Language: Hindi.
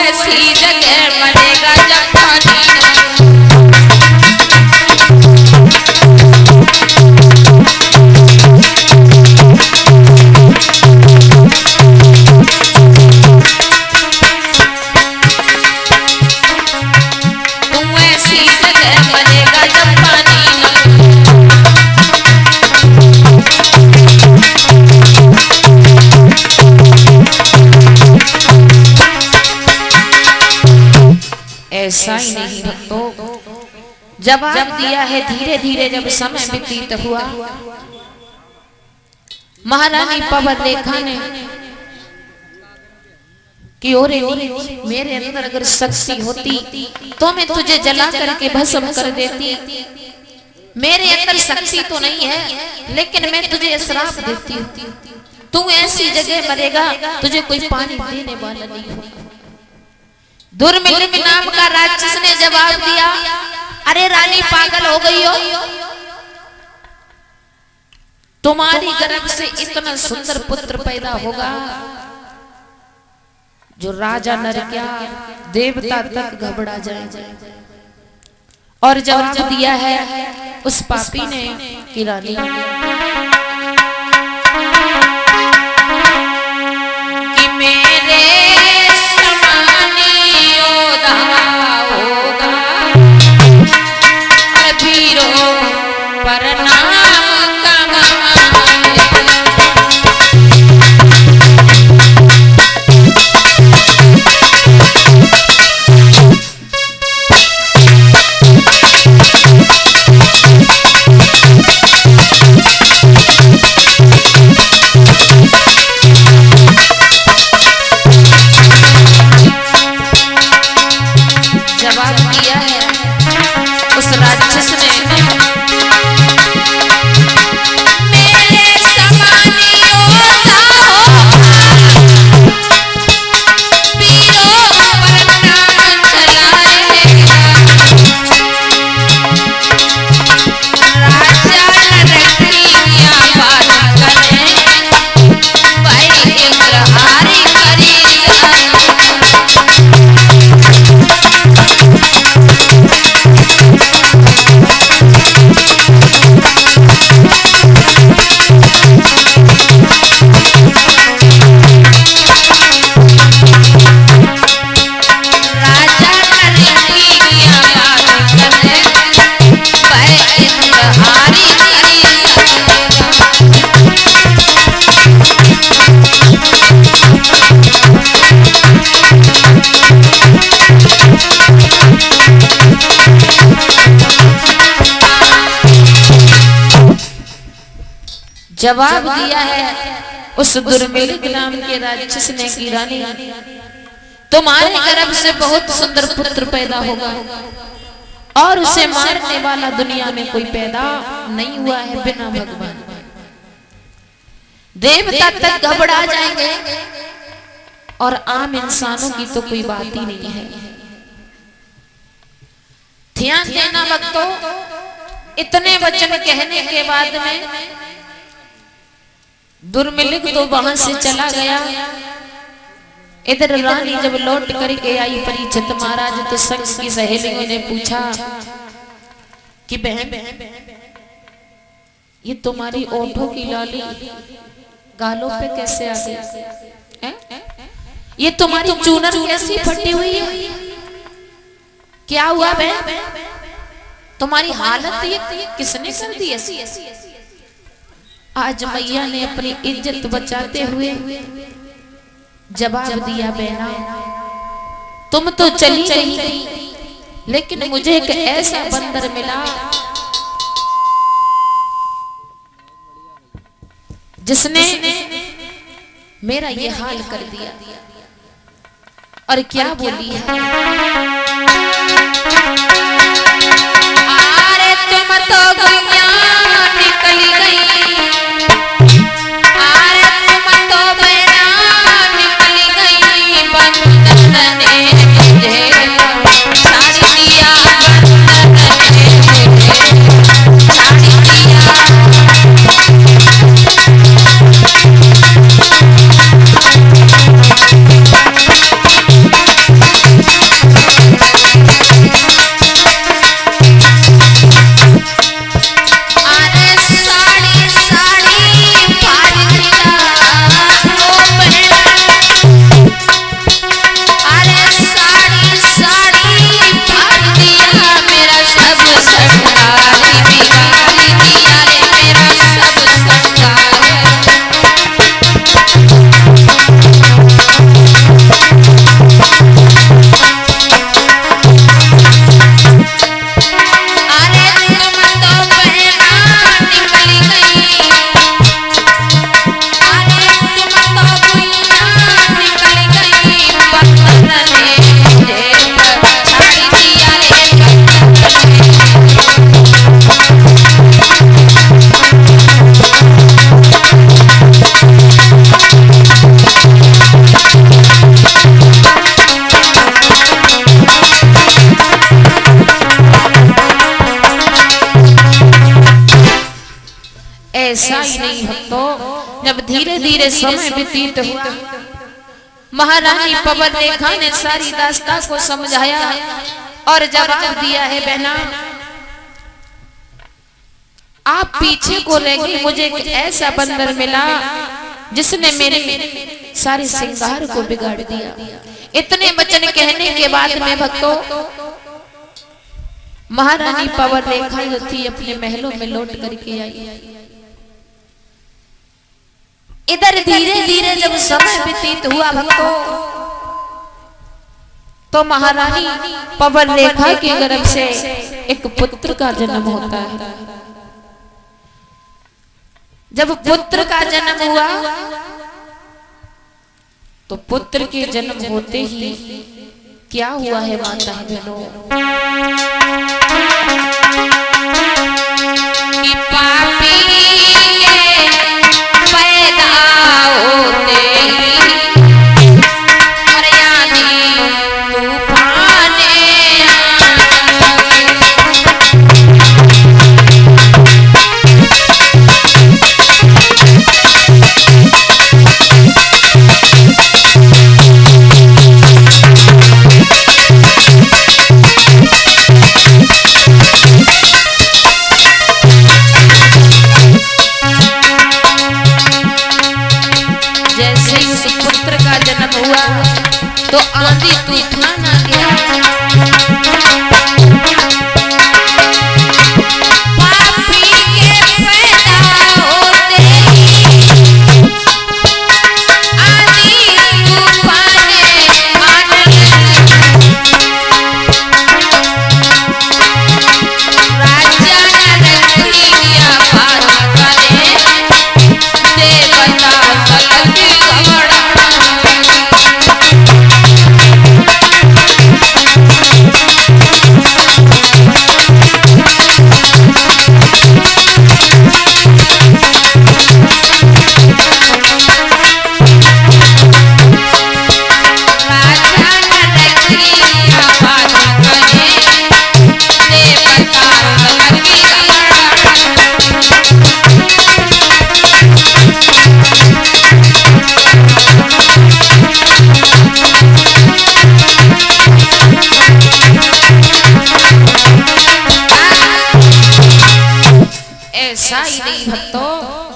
ऐसी जगह मरेगा जब पानी ऐसा ही नहीं भक्तों, जवाब दिया है धीरे धीरे जब समय व्यतीत हुआ। महारानी पवन रेखा ने कि ओरे मेरे अंदर अगर शक्ति होती तो मैं तुझे जला करके भस्म कर देती। मेरे अंदर शक्ति तो नहीं है लेकिन मैं तुझे श्राप देती हूँ, तू ऐसी जगह मरेगा तुझे कोई पानी देने वाला नहीं होगा। दुर्मिलिक नाम का राक्षस ने जवाब दिया, अरे रानी पागल हो गई हो, तुम्हारी गर्भ से इतना सुंदर पुत्र पैदा होगा जो राजा नर क्या देवता तक घबरा जाएंगे। और जवाब दिया है उस पापी ने कि रानी कि मेरे जवाब दिया है उस दुर्मिलिक नाम के राक्षस ने कि रानी तुम्हारे गर्भ से बहुत सुंदर पुत्र पैदा होगा और उसे मारने वाला दुनिया में कोई पैदा नहीं हुआ है बिना भगवान। देवता तक घबरा जाएंगे और आम इंसानों की तो कोई बात ही नहीं है। ध्यान देना भक्तों, इतने वचन कहने के बाद में दुर्मिलिक तो वहां से चला गया। इधर रानी जब लौट करके आई परीक्षित महाराज तो संग की सहेलियों ने पूछा कि बहन ये तुम्हारी ओठों की लाली गालों पे कैसे आ गई, ये तुम्हारी चूनर कैसी फटी हुई है, क्या हुआ बहन, तुम्हारी हालत ये किसने कर दी ऐसी। आज मैया ने अपनी इज्जत बचाते हुए जवाब दिया, बहना तुम तो चली गई लेकिन मुझे एक ऐसा बंदर मिला जिसने मेरा ये हाल कर दिया। और क्या बोली है, अरे तुम तो गुइया निकली गई, जब धीरे धीरे समय व्यतीत हुआ, महारानी पवन रेखा ने सारी दास्तां को समझाया और जवाब दिया है बहना, आप पीछे को रह गई, मुझे एक ऐसा बंदर मिला जिसने मेरे सारे श्रृंगार को बिगाड़ दिया। इतने वचन कहने के बाद में भक्तों महारानी पवन रेखा जो थी अपने महलों में लौट करके आई। इधर धीरे धीरे जब समय व्यतीत हुआ भक्तों, तो महारानी पवन रेखा के गर्भ से एक पुत्र का जन्म होता है। जब पुत्र का जन्म हुआ तो पुत्र के जन्म होते ही क्या हुआ है माता बहनों, कि पापी पैदा होते ही मर्यादी तूफाने तो आंधी तूफान आ गया। पापी के पैदा होते आंधी तूफाने आने, राजा नरकिया बात करे, देवता कलकी घड़ा। ऐसा ही नहीं भक्तों,